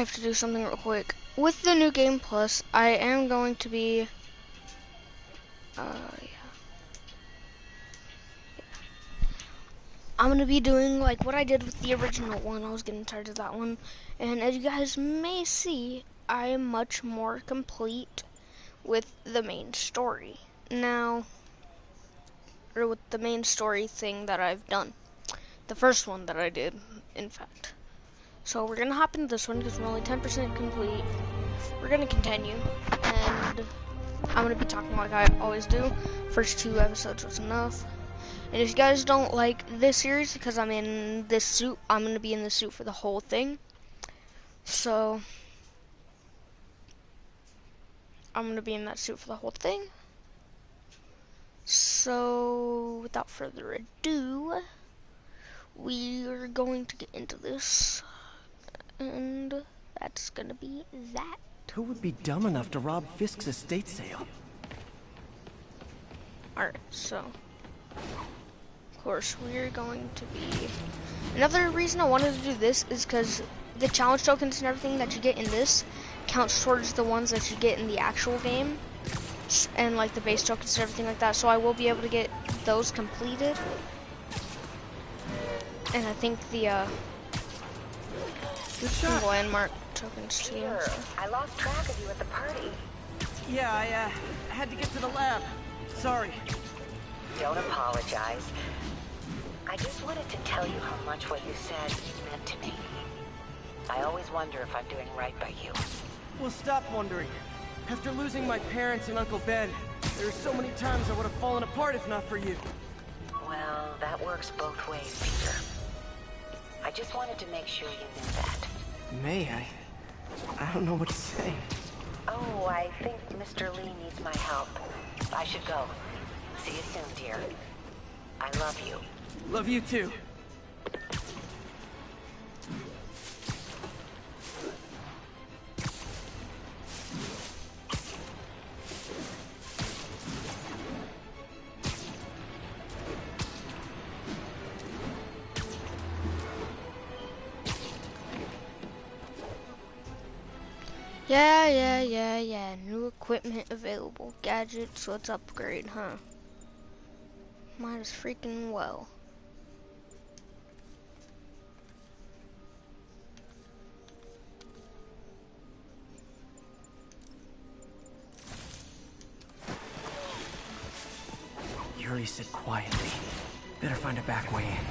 have to do something real quick. With the new Game Plus, I am going to be, I'm going to be doing like what I did with the original one. I was getting tired of that one. And as you guys may see, I am much more complete with the main story. Now, or with the main story thing that I've done. The first one that I did, in fact. So we're going to hop into this one because we're only 10% complete. We're going to continue. And I'm going to be talking like I always do. First 2 episodes was enough. And if you guys don't like this series, because I'm in this suit, I'm going to be in this suit for the whole thing. So, I'm going to be in that suit for the whole thing. So, without further ado, we're going to get into this. And that's going to be that. Who would be dumb enough to rob Fisk's estate sale? Alright, so of course we're going to be... Another reason I wanted to do this is because the challenge tokens and everything that you get in this counts towards the ones that you get in the actual game. And like the base tokens and everything like that. So I will be able to get those completed. And I think the landmark tokens too. Peter, I lost track of you at the party. Yeah, I had to get to the lab. Sorry. Don't apologize. I just wanted to tell you how much what you said meant to me. I always wonder if I'm doing right by you. Well, stop wondering. After losing my parents and Uncle Ben, there are so many times I would have fallen apart if not for you. Well, that works both ways, Peter. I just wanted to make sure you knew that. May I don't know what to say. Oh, I think Mr. Lee needs my help. I should go. See you soon, dear. I love you. Love you too. Yeah. New equipment available. Gadgets, let's upgrade, huh? Might as freaking well. Yuri said quietly. Better find a back way in.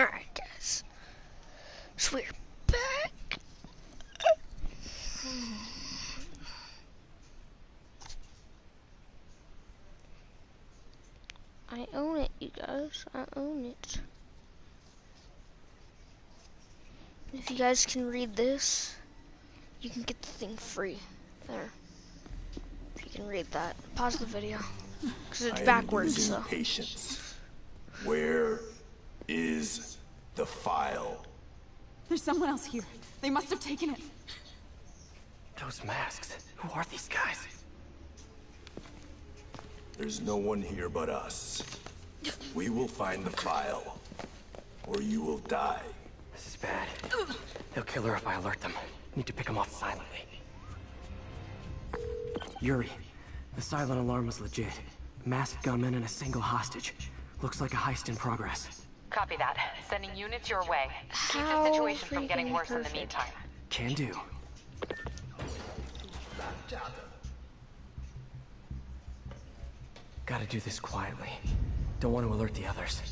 Alright, guys. So we're back. I own it, you guys. I own it. If you guys can read this, you can get the thing free. There. If you can read that. Pause the video. Because it's backwards, so. Patience. Where is the file? There's someone else here. They must have taken it. Those masks. Who are these guys? There's no one here but us. We will find the file, or you will die. This is bad. They'll kill her if I alert them. Need to pick them off silently. Yuri, the silent alarm was legit. Masked gunmen and a single hostage. Looks like a heist in progress. Copy that. Sending units your way. Keep the situation from getting worse in the meantime. Can do. Gotta do this quietly. Don't want to alert the others.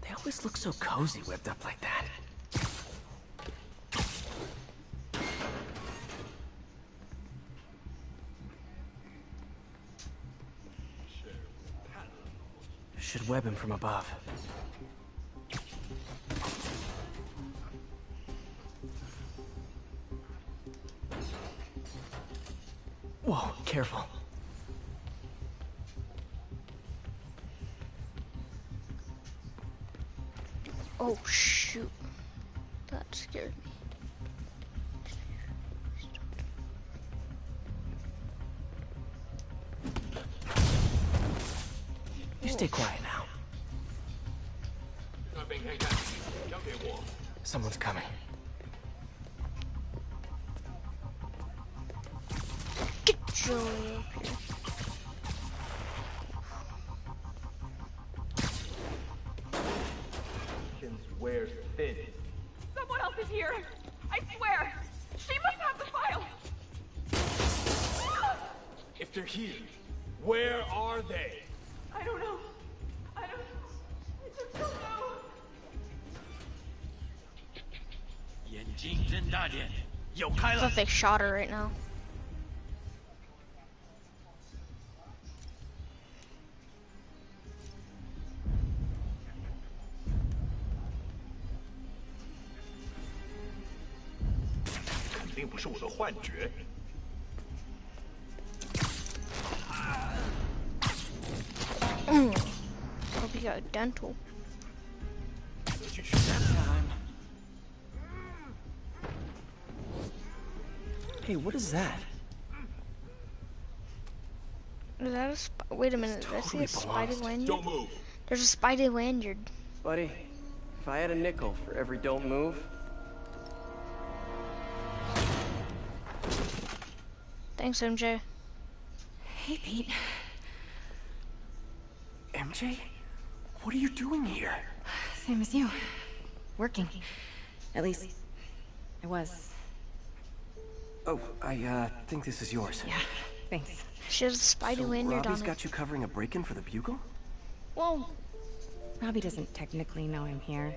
They always look so cozy whipped up like that. Should web him from above. Whoa, careful. Oh shoot. That scared me. You stay quiet now. Someone's coming. Get Joey up here. Wears thin. Someone else is here. I swear. She must have the file. If they're here, where are they? I don't know. I just don't know. 眼睛睁大点，有开 I 了。 thought they shot her right now. Hope you got dental. Hey, what is that? Is that a wait a minute, did I see a spidey lanyard? Don't move. There's a spidey lanyard. Buddy, if I had a nickel for every don't move... Thanks, MJ. Hey, Pete. MJ? What are you doing here? Same as you. Working. At least, I was. Oh, I think this is yours. Yeah, thanks. She has a spidey So lanyard Robbie's on got you covering a break-in for the Bugle? Well, Robbie doesn't technically know I'm here.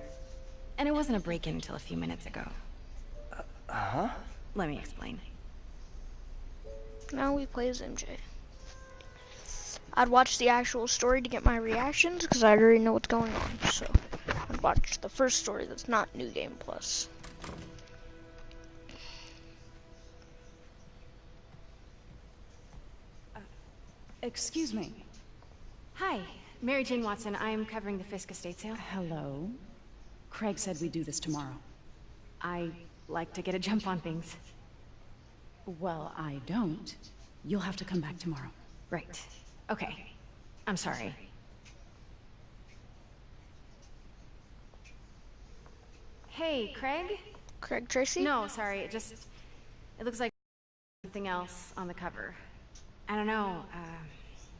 And it wasn't a break-in until a few minutes ago. Uh-huh? Let me explain. now we play as MJ. I'd watch the actual story to get my reactions because I already know what's going on. So I'd watch the first story that's not New Game Plus. Excuse me. Hi, Mary Jane Watson. I'm covering the Fisk estate sale. Hello. Craig said we'd do this tomorrow. I like to get a jump on things. Well, I don't. You'll have to come back tomorrow. Right. Okay. I'm sorry. Hey, Craig? Craig Tracy? No, sorry. It looks like something else on the cover. I don't know.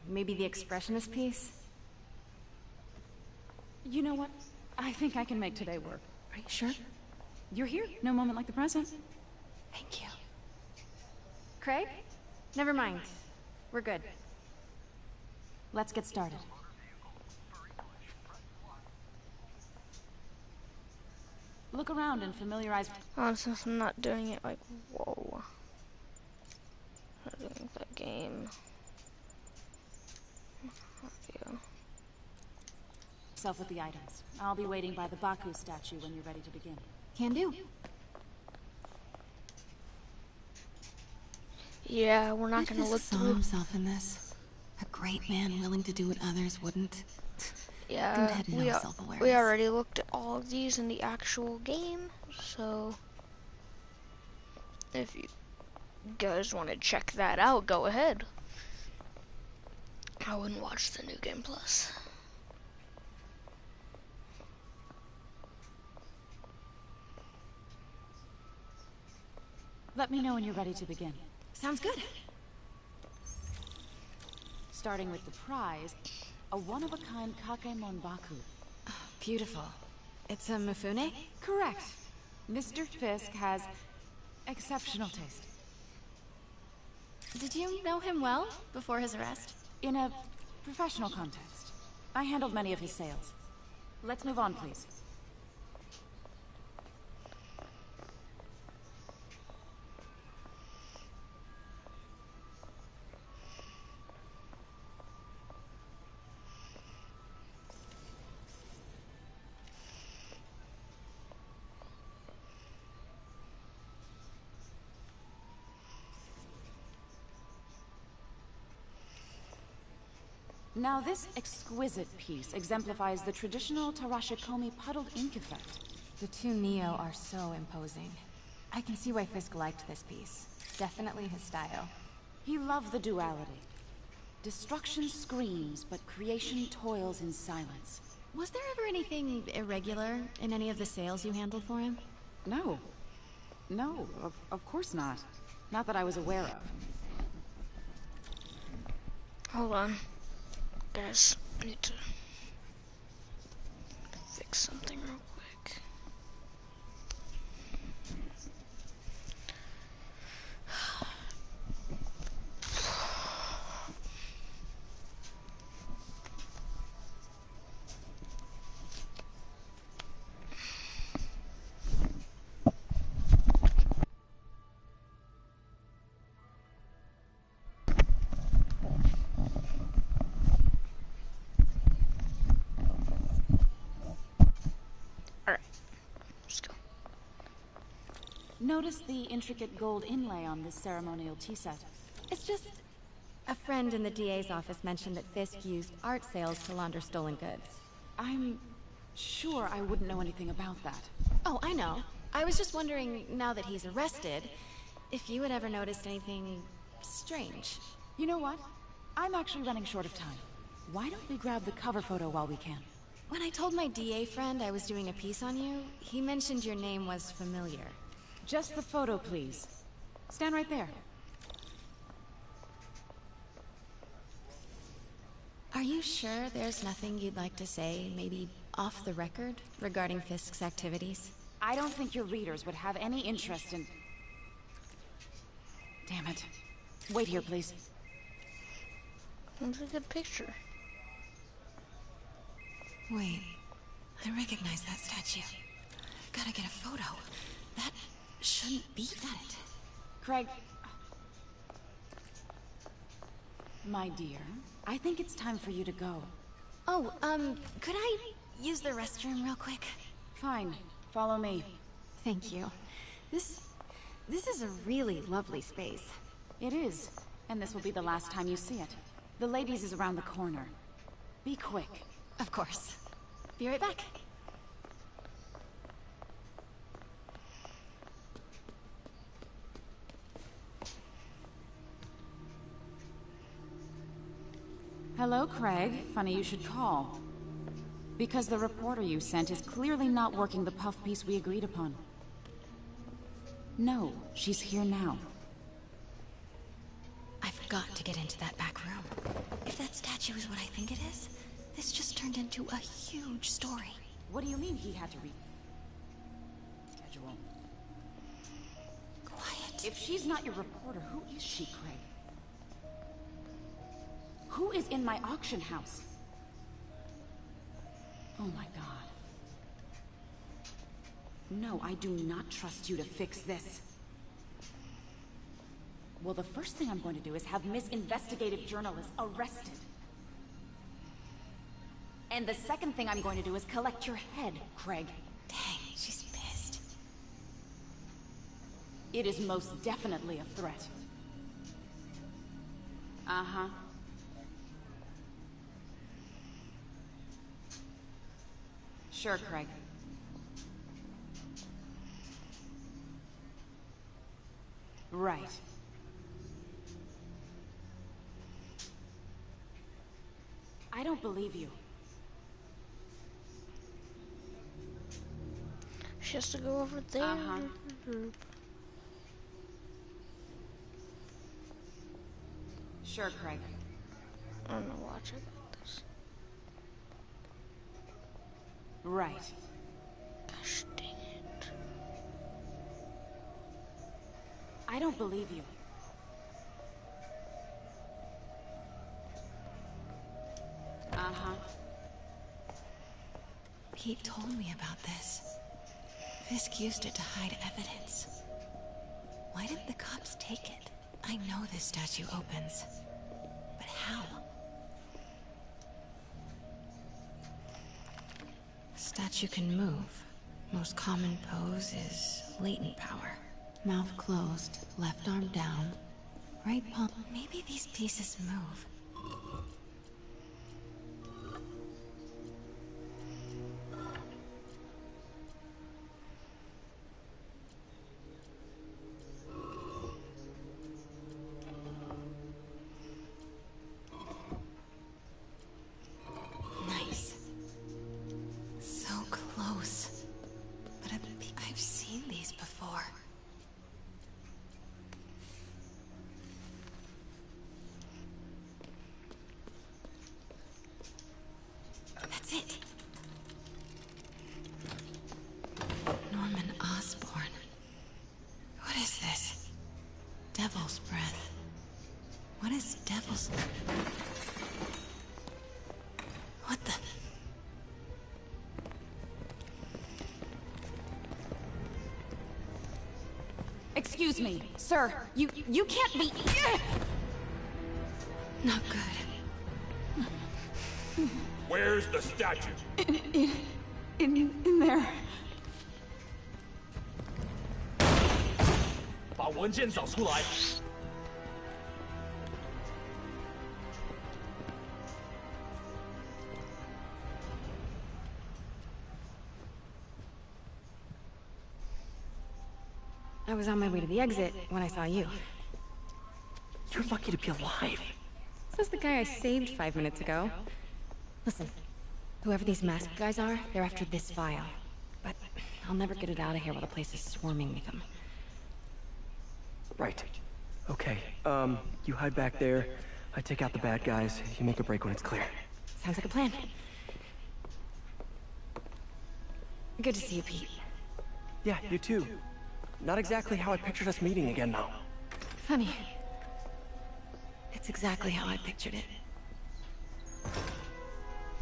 Maybe the expressionist piece? You know what? I think I can make today work. Are you sure? You're here. No moment like the present. Thank you. Craig? Never mind. We're good. Let's get started. Look around and familiarize... Oh, since I'm not doing it like, whoa. I'm not doing that game. Yeah. yourself with the items. I'll be waiting by the Baku statue when you're ready to begin. Can do. Yeah, we're not gonna look saw through. himself in this. A great man willing to do what others wouldn't. Yeah, Had no self-awareness. we already looked at all of these in the actual game, so if you guys want to check that out, go ahead. I wouldn't watch the New Game Plus. Let me know when you're ready to begin. Sounds good. Starting with the prize, a one-of-a-kind Kakemon Baku. Beautiful. It's a Mifune? Correct. Mr. Fisk has exceptional taste. Did you know him well before his arrest? In a professional context, I handled many of his sales. Let's move on, please. Now this exquisite piece exemplifies the traditional Tarashikomi puddled ink effect. The two Neo are so imposing. I can see why Fisk liked this piece. Definitely his style. He loved the duality. Destruction screams, but creation toils in silence. Was there ever anything irregular in any of the sales you handled for him? No. No, of course not. Not that I was aware of. Hold on. Guys, I need to fix something real quick. Alright, let's go. Notice the intricate gold inlay on this ceremonial tea set. It's just... A friend in the DA's office mentioned that Fisk used art sales to launder stolen goods. I'm sure I wouldn't know anything about that. Oh, I know. I was just wondering, now that he's arrested, if you had ever noticed anything strange. You know what? I'm actually running short of time. Why don't we grab the cover photo while we can? When I told my DA friend I was doing a piece on you, he mentioned your name was familiar. Just the photo, please. Stand right there. Are you sure there's nothing you'd like to say, maybe off the record, regarding Fisk's activities? I don't think your readers would have any interest in... Damn it. Wait here, please. That's a good picture. Wait, I recognize that statue. Gotta get a photo. That shouldn't be it. Craig... My dear, I think it's time for you to go. Oh, could I use the restroom real quick? Fine. Follow me. Thank you. This is a really lovely space. It is. And this will be the last time you see it. The ladies is around the corner. Be quick. Of course. Be right back. Hello, Craig. Funny you should call. Because the reporter you sent is clearly not working the puff piece we agreed upon. No, she's here now. I've got to get into that back room. If that statue is what I think it is, this just turned into a huge story. What do you mean he had to read? Schedule. Quiet. If she's not your reporter, who is she, Craig? Who is in my auction house? Oh my god. No, I do not trust you to fix this. Well, the first thing I'm going to do is have Miss Investigative Journalist arrested. And the second thing I'm going to do is collect your head, Craig. Dang, she's pissed. It is most definitely a threat. Uh-huh. Sure, Craig. Right. I don't believe you. She has to go over there. Uh-huh. Sure, Craig. I'm gonna watch it like this. Right. Gosh dang it. I don't believe you. Uh-huh. Pete told me about this. Fisk used it to hide evidence. Why didn't the cops take it? I know this statue opens. But how? Statue can move. Most common pose is latent power. Mouth closed, left arm down, right palm. Maybe these pieces move. What is devil's... What the... Excuse me, sir. You can't be... Not good. Where's the statue? In there. 把文件找出来。I was on my way to the exit when I saw you. You're lucky to be alive. Says the guy I saved 5 minutes ago. Listen, whoever these masked guys are, they're after this file. But I'll never get it out of here while the place is swarming with them. Right. Okay, you hide back there. I take out the bad guys. You make a break when it's clear. Sounds like a plan. Good to see you, Pete. Yeah, you too. Not exactly how I pictured us meeting again, though. Funny. It's exactly how I pictured it.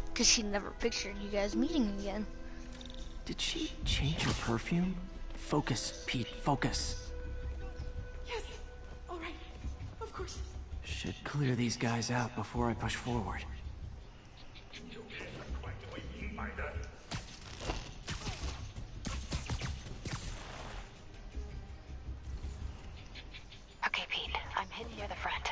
Because she never pictured you guys meeting again. Did she change her perfume? Focus, Pete, focus. Yes. All right. Of course. Should clear these guys out before I push forward. Okay, Pete. I'm hidden near the front.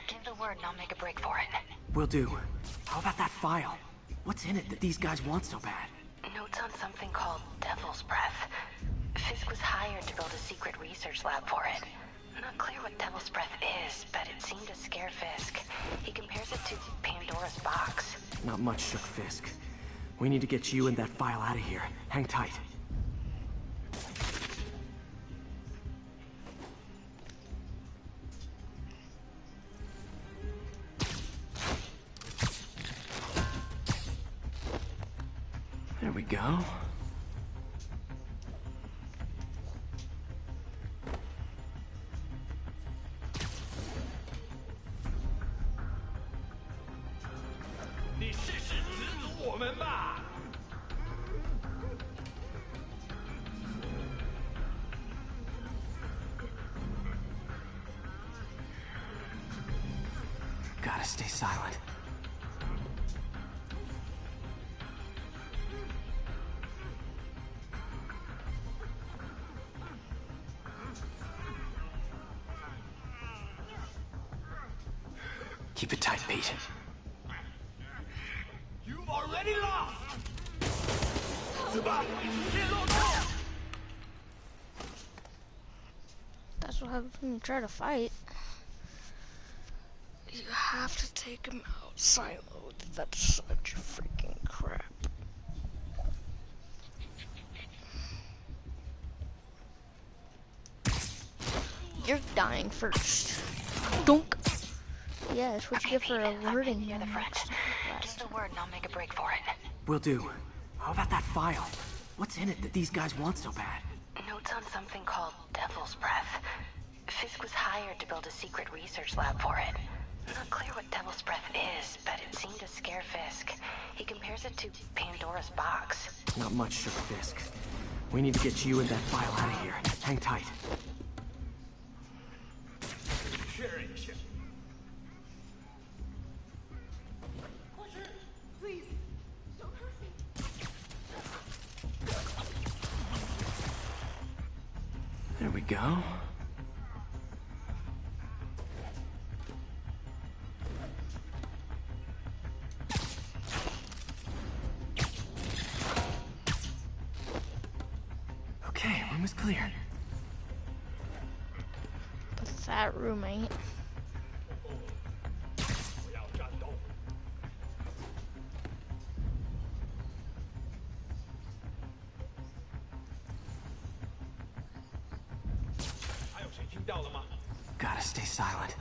Give the word and I'll make a break for it. Will do. How about that file? What's in it that these guys want so bad? Notes on something called Devil's Breath. Fisk was hired to build a secret research lab for it. Not clear what Devil's Breath is, but it seemed to scare Fisk. He compares it to Pandora's box. Not much shook Fisk. We need to get you and that file out of here. Hang tight. There we go. Gotta stay silent. Keep it tight, Pete. You've already lost. That's what happens when you try to fight. You have to take him out siloed. That's such freaking crap. You're dying first. Dunk. Yeah, that's what you get for alerting near the them. front. Give the word and I'll make a break for it. Will do. How about that file? What's in it that these guys want so bad? Notes on something called Devil's Breath. Fisk was hired to build a secret research lab for it. Not clear what Devil's Breath is, but it seemed to scare Fisk. He compares it to Pandora's box. Not much shook Fisk. We need to get you and that file out of here. Hang tight. Please, don't hurt me. There we go. Okay, room is clear. But that roommate. Gotta stay silent.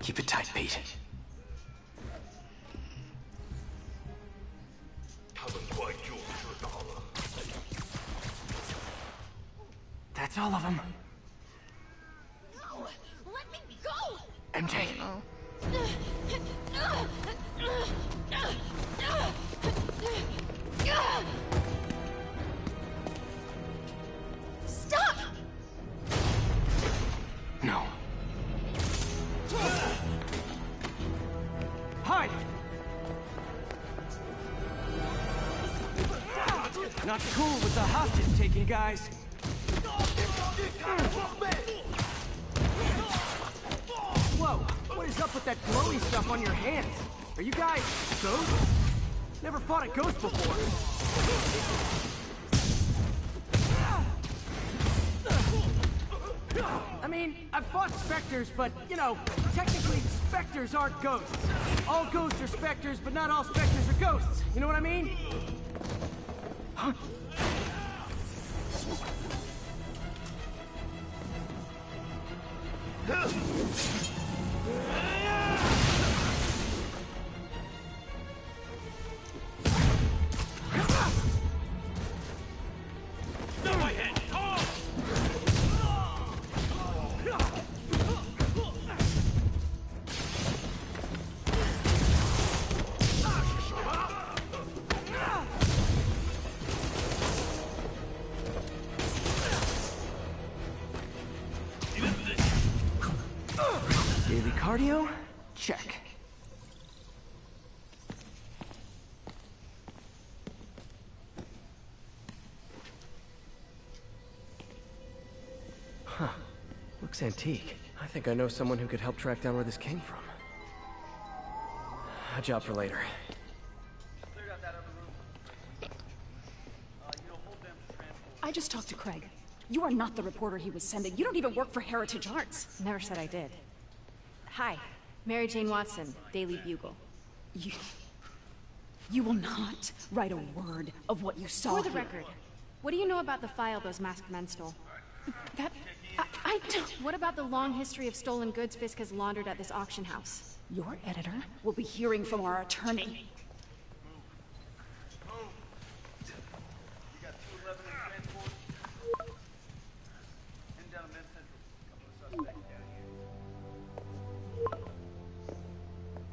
Keep it tight, Pete. That's all of them. No! Let me go! MJ. Stop! No. Hide! Not cool with the hostage taking, guys. Whoa, what is up with that glowy stuff on your hands? Are you guys ghosts? Never fought a ghost before. I mean, I've fought specters, but, you know, technically specters aren't ghosts. All ghosts are specters, but not all specters are ghosts. You know what I mean? Huh? Daily cardio? Check. Huh. Looks antique. I think I know someone who could help track down where this came from. A job for later. I just talked to Craig. You are not the reporter he was sending. You don't even work for Heritage Arts. Never said I did. Hi, Mary Jane Watson, Daily Bugle. You will not write a word of what you saw For the here. record, what do you know about the file those masked men stole? I don't... What about the long history of stolen goods Fisk has laundered at this auction house? Your editor will be hearing from our attorney.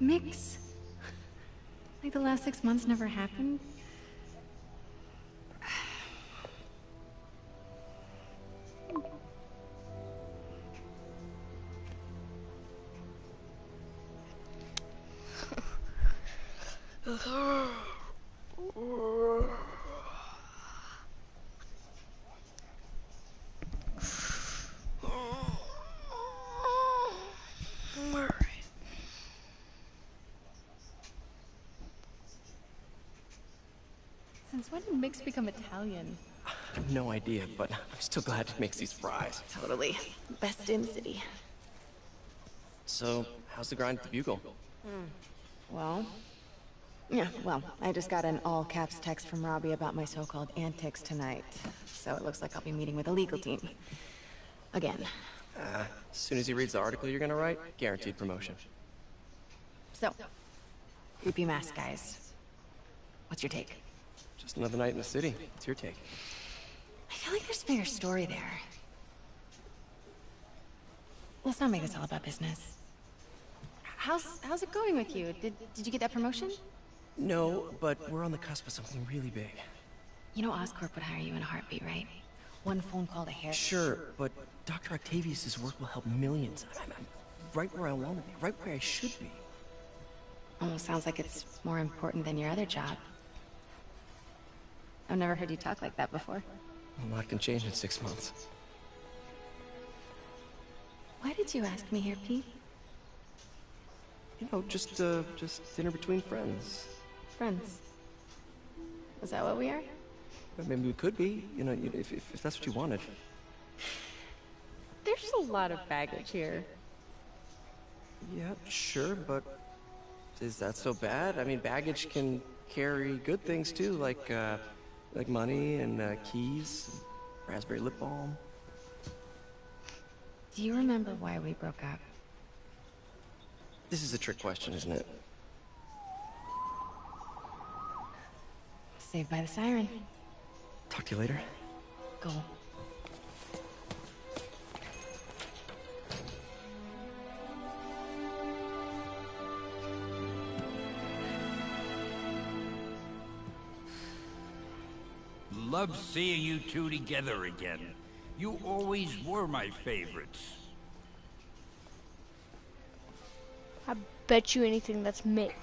Mix? Like the last 6 months never happened? Since when did Mix become Italian? I have no idea, but I'm still glad it makes these fries. Totally. Best in city. So, how's the grind at the Bugle? Well, I just got an all-caps text from Robbie about my so-called antics tonight. So it looks like I'll be meeting with a legal team. Again. As soon as he reads the article you're gonna write, guaranteed promotion. So, creepy mask guys. What's your take? Just another night in the city. What's your take? I feel like there's a bigger story there. Let's not make this all about business. How's it going with you? Did you get that promotion? No, but we're on the cusp of something really big. You know Oscorp would hire you in a heartbeat, right? One phone call to Harry. Sure, but Dr. Octavius's work will help millions. I'm right where I want to be, right where I should be. Almost sounds like it's more important than your other job. I've never heard you talk like that before. A lot can change in 6 months. Why did you ask me here, Pete? You know, just dinner between friends. Friends. Is that what we are? Maybe we could be, you know, if that's what you wanted. There's a lot of baggage here. Yeah, sure, but is that so bad? I mean, baggage can carry good things too, like money and keys, raspberry lip balm. Do you remember why we broke up? This is a trick question, isn't it? Saved by the siren. Talk to you later. Go. love seeing you two together again. You always were my favorites. I bet you anything that's Mick.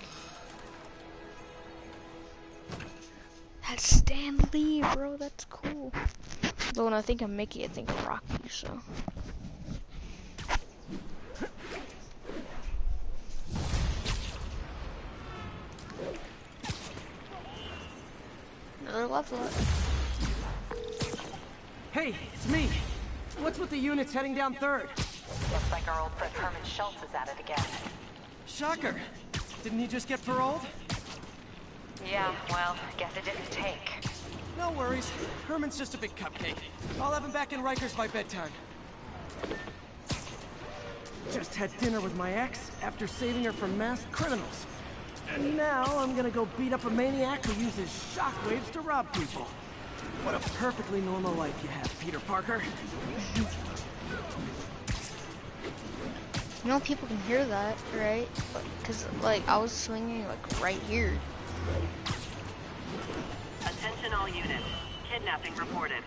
That's Stan Lee, bro. That's cool. Though when I think of Mickey, I think of Rocky, so. Another level up. Hey, it's me. What's with the units heading down 3rd? Looks like our old friend Herman Schultz is at it again. Shocker. Didn't he just get paroled? Yeah, well, guess it didn't take. No worries. Herman's just a big cupcake. I'll have him back in Rikers by bedtime. Just had dinner with my ex after saving her from masked criminals. And now I'm gonna go beat up a maniac who uses shockwaves to rob people. What a perfectly normal life you have, Peter Parker. You know people can hear that, right? Because, like, I was swinging, like, right here. Attention all units. Kidnapping reported.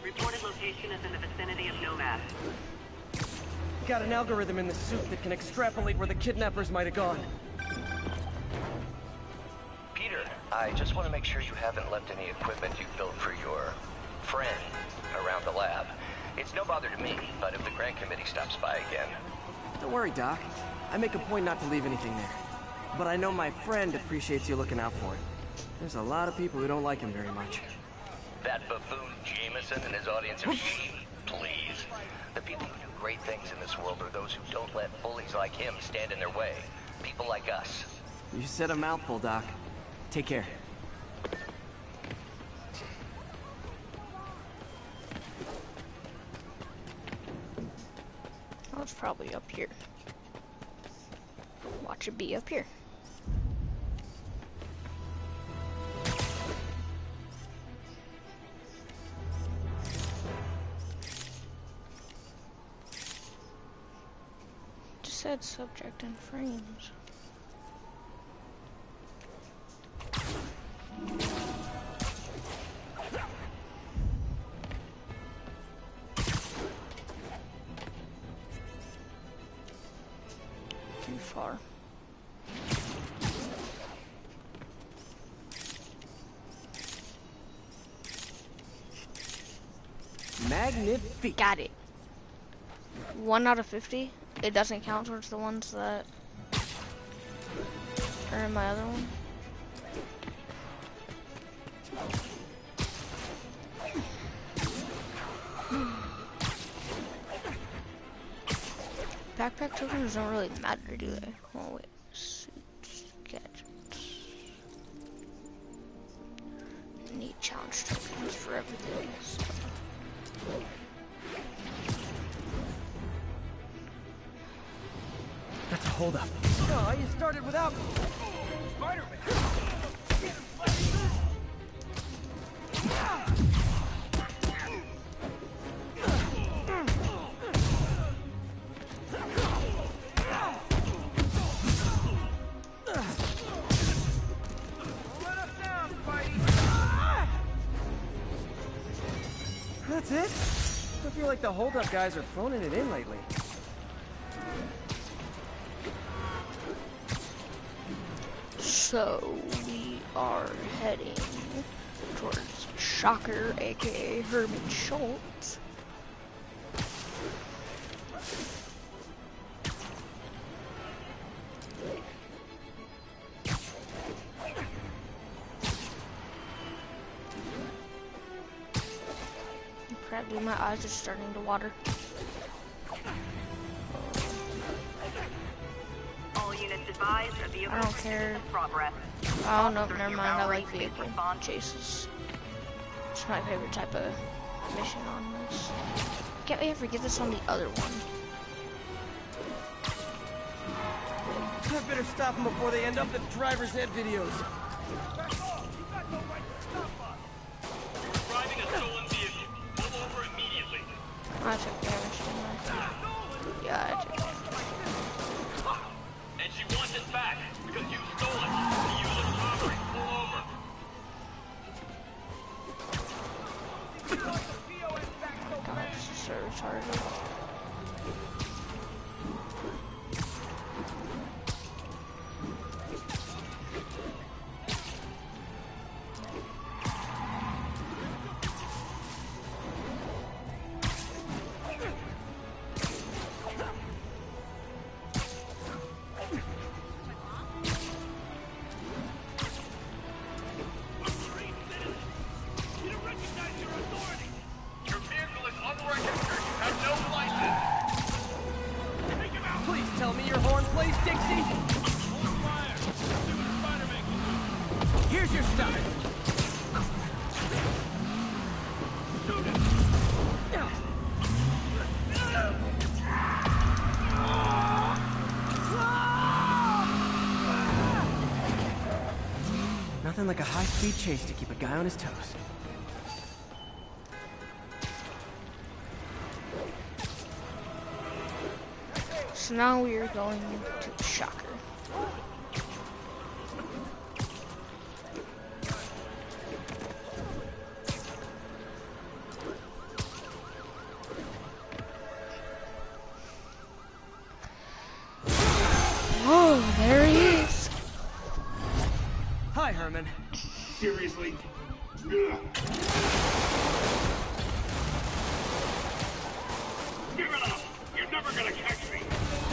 Reported location is in the vicinity of Nomad. Got an algorithm in the suit that can extrapolate where the kidnappers might have gone. Peter, I just want to make sure you haven't left any equipment you built for your friend around the lab. It's no bother to me, but if the grant committee stops by again... Don't worry, Doc. I make a point not to leave anything there. But I know my friend appreciates you looking out for it. There's a lot of people who don't like him very much. That buffoon Jameson and his audience of sheep? Please. The people who do great things in this world are those who don't let bullies like him stand in their way. People like us. You said a mouthful, Doc. Take care. Oh, it's probably up here. Watch it be up here. Just said subject and frames. Too far. Magnifique. Got it. 1 out of 50. It doesn't count towards the ones that are in my other one. Backpack tokens don't really matter, do they? Oh wait, suits, gadgets. Need challenge tokens for everything. So. That's a holdup. Oh, you started without me. Spider-Man. That's it? I feel like the holdup guys are phoning it in lately. So we are heading towards Shocker, aka Herman Schultz. Probably my eyes are starting to water. All units advised, a vehicle I don't care. progress. Oh no, never mind. I like vehicle chases. It's my favorite type of mission on this. Can't we ever get this on the other one? I better stop them before they end up in driver's ed videos. Driving a stolen vehicle. Pull over immediately. I took damage, didn't I? Yeah, I took damage. And she wants it back because you stole it. You use it as robbery. Pull over. are retarded. Here's your stuff. Nothing like a high-speed chase to keep a guy on his toes. So now we are going to Shocker. Oh, there he is. Hi, Herman. Seriously? Give it up! You're never gonna catch me!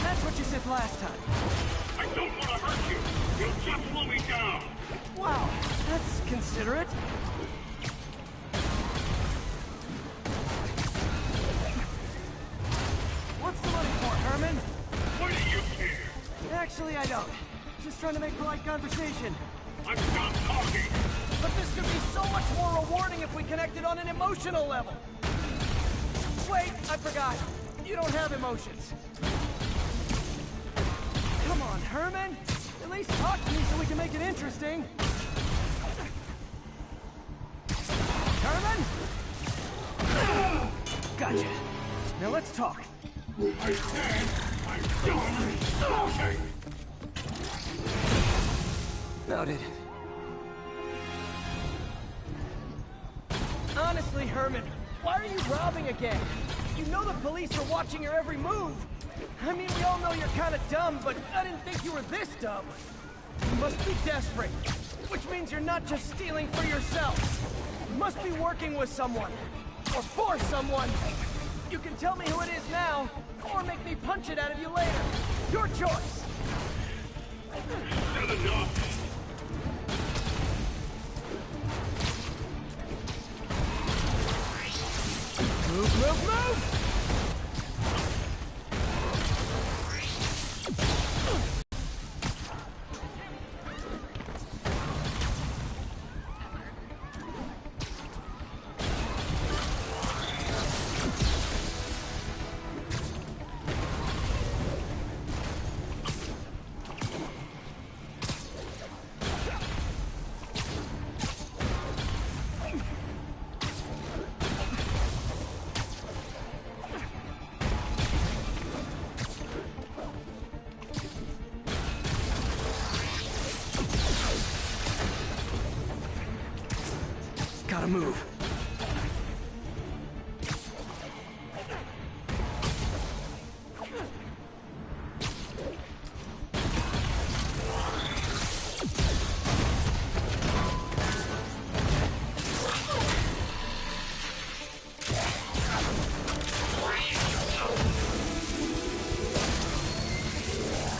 That's what you said last time. I don't want to hurt you! You'll just slow me down! Wow, that's considerate. What's the money for, Herman? Why do you care? Actually, I don't. Just trying to make polite conversation. I'm done talking! But this could be so much more rewarding if we connected on an emotional level. Wait, I forgot. You don't have emotions. Come on, Herman. At least talk to me so we can make it interesting. Herman? Gotcha. Now let's talk. I said I'm done talking! Noted. Honestly, Herman, why are you robbing again? You know the police are watching your every move. I mean, we all know you're kind of dumb, but I didn't think you were this dumb. You must be desperate, which means you're not just stealing for yourself. You must be working with someone, or for someone. You can tell me who it is now, or make me punch it out of you later. Your choice. Not enough! Move, move, move! Gotta move.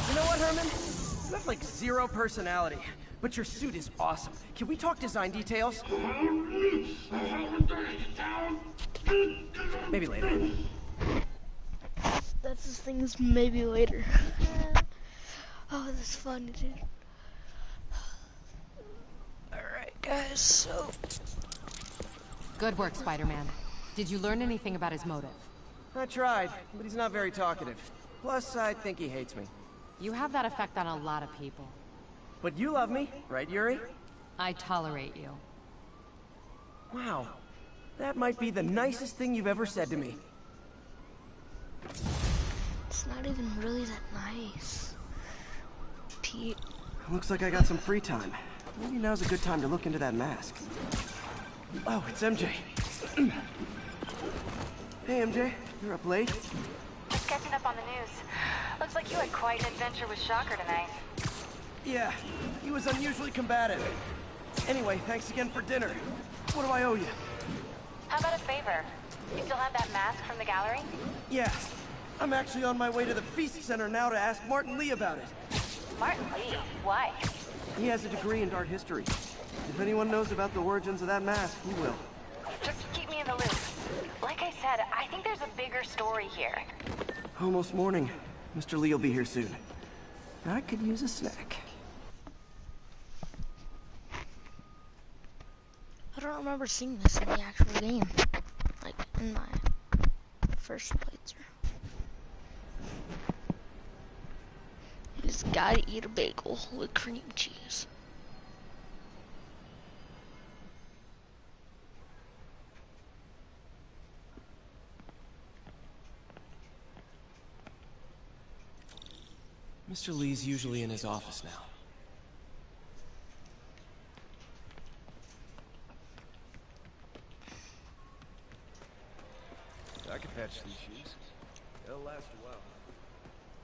You know what, Herman? You have like zero personality. But your suit is awesome. Can we talk design details? Maybe later. That's the things maybe later. Oh, this is fun, dude. Alright, guys, so... Good work, Spider-Man. Did you learn anything about his motive? I tried, but he's not very talkative. Plus, I think he hates me. You have that effect on a lot of people. But you love me, right, Yuri? I tolerate you. Wow. That might be the nicest thing you've ever said to me. It's not even really that nice. Pete. Looks like I got some free time. Maybe now's a good time to look into that mask. Oh, it's MJ. Hey, MJ. You're up late? Just catching up on the news. Looks like you had quite an adventure with Shocker tonight. Yeah, he was unusually combative. Anyway, thanks again for dinner. What do I owe you? How about a favor? You still have that mask from the gallery? Yeah, I'm actually on my way to the Feast Center now to ask Martin Lee about it. Martin Lee? Why? He has a degree in art history. If anyone knows about the origins of that mask, he will. Just keep me in the loop. Like I said, I think there's a bigger story here. Almost morning. Mr. Lee will be here soon. I could use a snack. I don't remember seeing this in the actual game. Like, in my first playthrough. You just gotta eat a bagel with cream cheese. Mr. Lee's usually in his office now. I can patch these shoes. They'll last a while.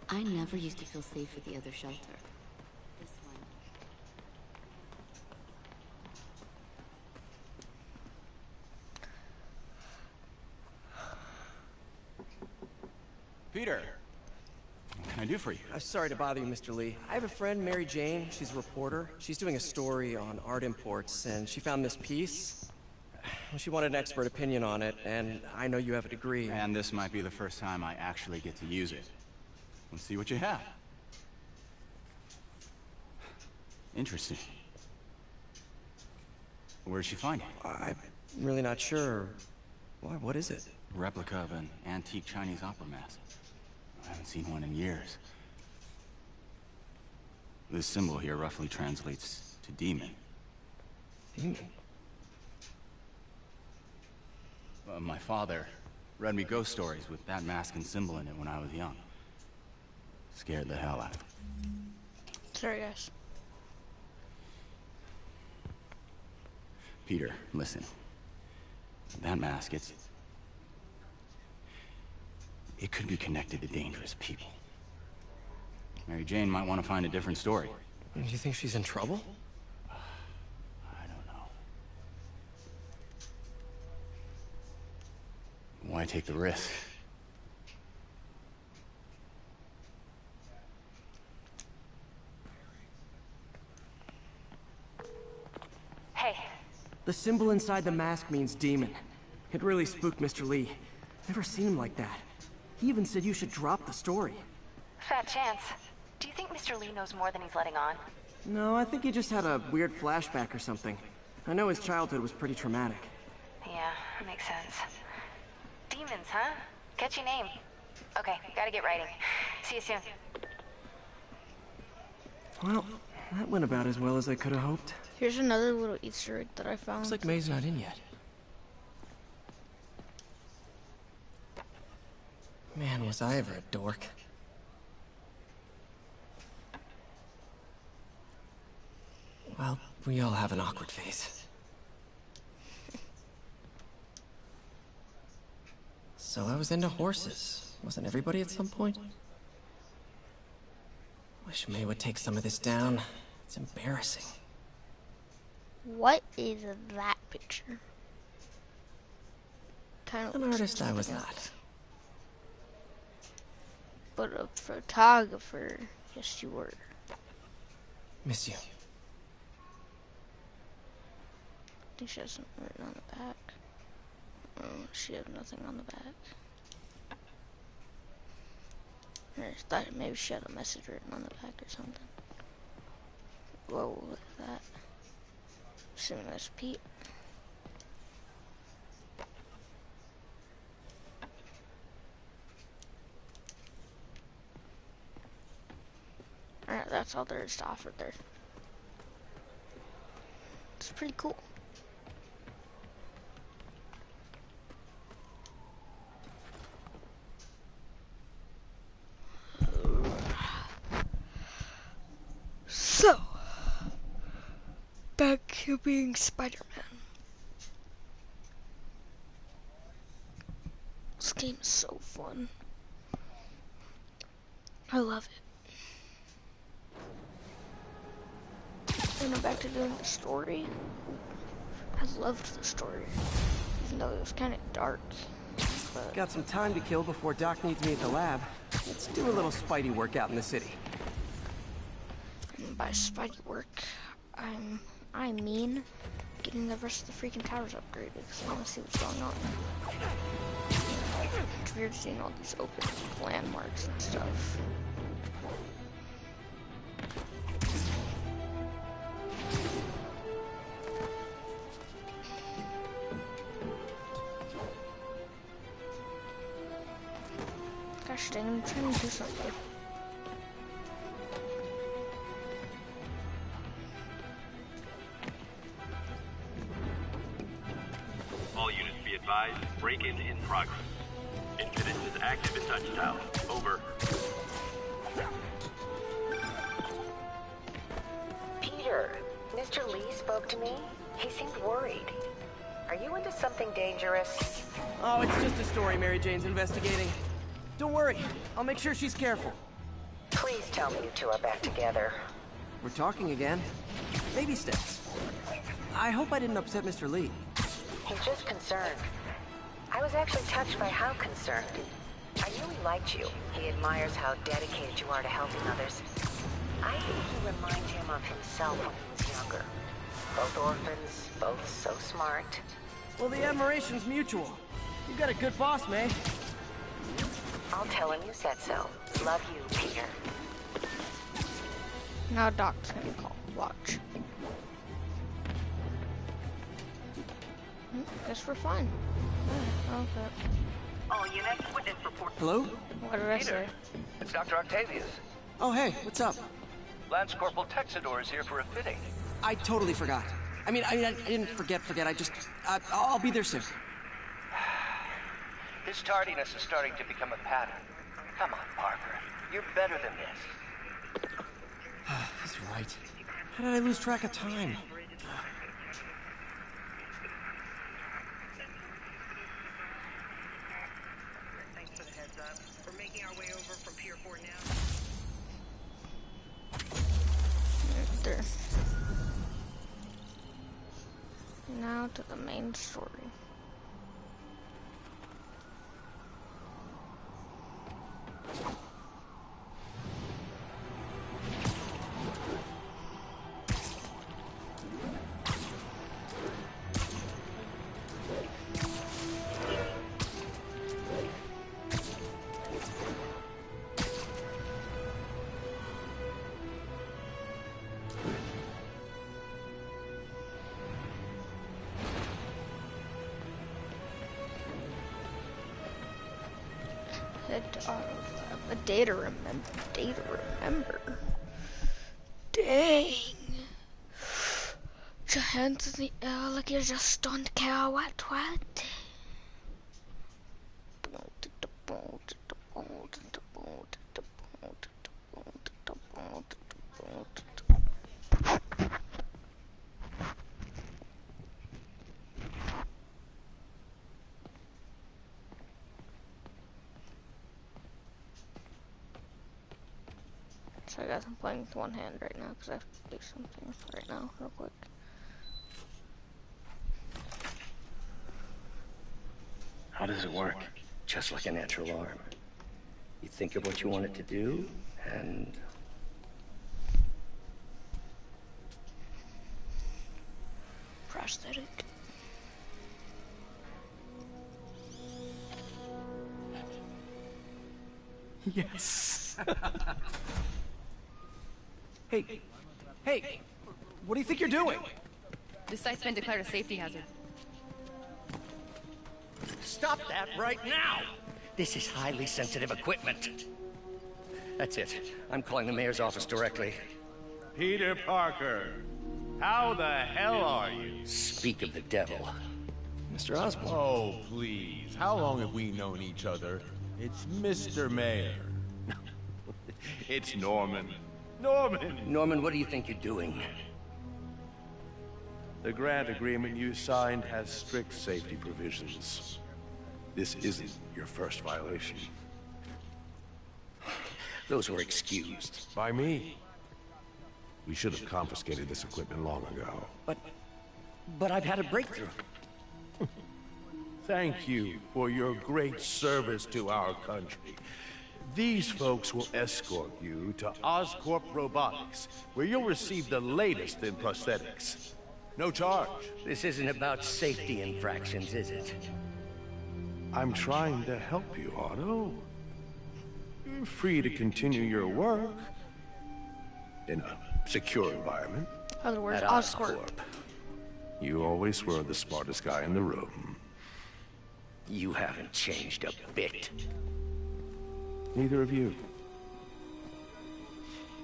I never used to feel safe at the other shelter. This one. Peter! What can I do for you? Sorry to bother you, Mr. Lee. I have a friend, Mary Jane. She's a reporter. She's doing a story on art imports, and she found this piece. She wanted an expert opinion on it, and I know you have a degree. And this might be the first time I actually get to use it. Let's see what you have. Interesting. Where did she find it? I'm really not sure. Why, what is it? Replica of an antique Chinese opera mask. I haven't seen one in years. This symbol here roughly translates to demon. Demon? My father read me ghost stories with that mask and symbol in it when I was young. Scared the hell out of me. Sorry, guys. Peter, listen. That mask, it could be connected to dangerous people. Mary Jane might want to find a different story. Do you think she's in trouble? I don't know. Why take the risk? Hey. The symbol inside the mask means demon. It really spooked Mr. Lee. Never seen him like that. He even said you should drop the story. Fat chance. Do you think Mr. Lee knows more than he's letting on? No, I think he just had a weird flashback or something. I know his childhood was pretty traumatic. Yeah, that makes sense. Demons, huh? Catchy name. Okay, gotta get writing. See you soon. Well, that went about as well as I could have hoped. Here's another little Easter egg that I found. Looks like May's not in yet. Man, was I ever a dork. Well, we all have an awkward phase. So I was into horses. Wasn't everybody at some point? Wish May would take some of this down. It's embarrassing. What is that picture? Kind of an artist I was not. But a photographer, yes you were. Miss you. I think she has something written on the back. Oh, she has nothing on the back. I just thought maybe she had a message written on the back or something. Whoa, look at that. Assuming that's Pete. Alright, that's all there is to offer there. It's pretty cool. So, back to being Spider-Man. This game is so fun. I love it. And I'm back to doing the story. I loved the story, even though it was kind of dark. But Got some time to kill before Doc needs me at the lab. Let's do a little Spidey workout in the city. and by Spidey work, I mean getting the rest of the freaking towers upgraded, because I want to see what's going on. It's weird seeing all these open landmarks and stuff. Gosh dang, I'm trying to do something. All units be advised, break-in in progress. Incident is active in touchdown. Over. Peter, Mr. Lee spoke to me. He seemed worried. Are you into something dangerous? Oh, it's just a story Mary Jane's investigating. Don't worry, I'll make sure she's careful. Please tell me you two are back together. We're talking again. Baby steps. I hope I didn't upset Mr. Lee. He's just concerned. I was actually touched by how concerned. I really liked you. He admires how dedicated you are to helping others. I think you remind him of himself when he was younger. Both orphans, both so smart. Well, the admiration's mutual. You got a good boss, May. I'll tell him you said so. Love you, Peter. Now Doc's gonna call. Watch. Guess we're fine. Oh, okay. All units, witness report. Hello? What did I say? It's Dr. Octavius. Oh, hey, what's up? Lance Corporal Texador is here for a fitting. I totally forgot. I didn't forget. I'll be there soon. His tardiness is starting to become a pattern. Come on, Parker. You're better than this. He's right. How did I lose track of time? Thanks for the heads up. We're making our way over from Ps4 now. There. Now to the main story. A day to remember. Dang. Put your hands in the air like you just don't care what. So I guess I'm playing with one hand right now because I have to do something right now real quick. How does it work? Just like a natural arm. You think of what you want it to do, and... Prosthetic. Yes. Hey, what do you think you're doing? This site's been declared a safety hazard. Stop that right now! This is highly sensitive equipment. That's it. I'm calling the mayor's office directly. Peter Parker, how the hell are you? Speak of the devil. Mr. Osborn. Oh, please. How long have we known each other? It's Mr. Mayor. It's Norman. Norman, what do you think you're doing? The grant agreement you signed has strict safety provisions. This isn't your first violation. Those were excused. By me. We should have confiscated this equipment long ago. But I've had a breakthrough. Thank you for your great service to our country. These folks will escort you to Oscorp Robotics, where you'll receive the latest in prosthetics. No charge. This isn't about safety infractions, is it? I'm trying to help you, Otto. You're free to continue your work in a secure environment. Other words, At Oscorp. You always were the smartest guy in the room. You haven't changed a bit. Neither of you.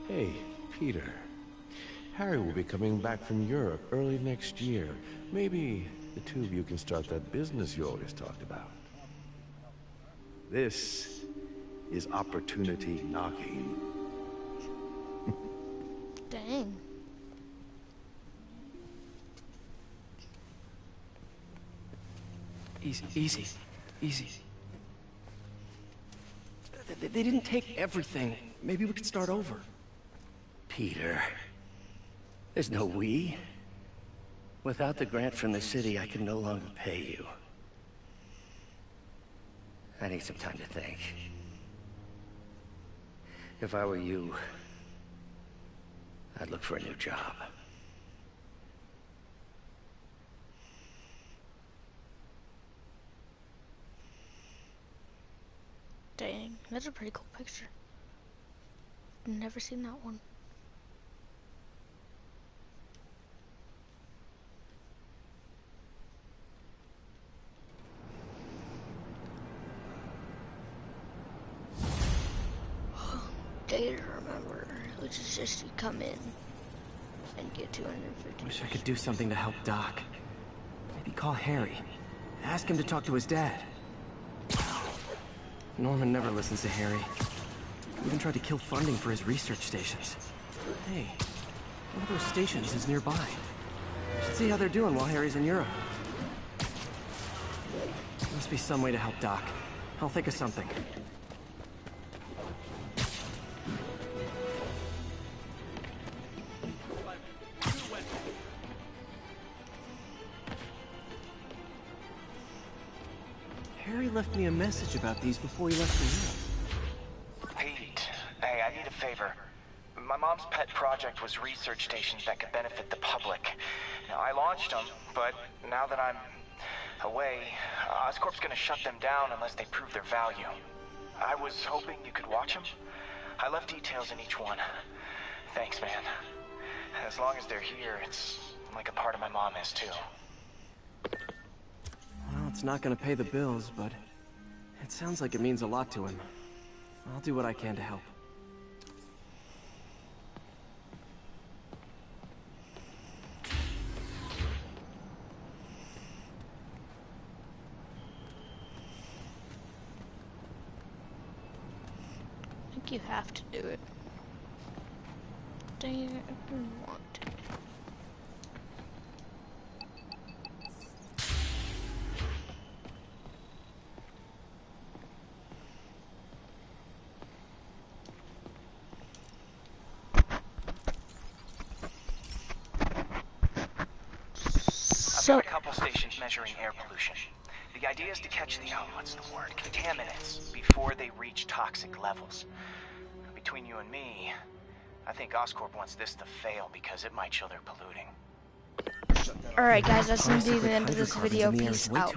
Hey, Peter. Harry will be coming back from Europe early next year. Maybe the two of you can start that business you always talked about. This is opportunity knocking. Dang. Easy. They didn't take everything. Maybe we could start over. Peter, there's no we. Without the grant from the city, I can no longer pay you. I need some time to think. If I were you, I'd look for a new job. Dang, that's a pretty cool picture. Never seen that one. Day to remember, which is just you come in and get 250. Wish I could do something to help Doc. Maybe call Harry. Ask him to talk to his dad. Norman never listens to Harry. He even tried to kill funding for his research stations. Hey, one of those stations is nearby. Should see how they're doing while Harry's in Europe. There must be some way to help Doc. I'll think of something. Harry left me a message about these before he left for Europe. Pete, hey, I need a favor. My mom's pet project was research stations that could benefit the public. Now, I launched them, but now that I'm away, Oscorp's gonna shut them down unless they prove their value. I was hoping you could watch them. I left details in each one. Thanks, man. As long as they're here, it's like a part of my mom is, too. Well, it's not gonna pay the bills, but it sounds like it means a lot to him. I'll do what I can to help. I think you have to do it. Dang it, I didn't want to. I've got a couple stations measuring air pollution. The idea is to catch the, contaminants before they reach toxic levels. Between you and me, I think Oscorp wants this to fail because it might show they're polluting. Alright guys, that's gonna be the end of this video. Peace out.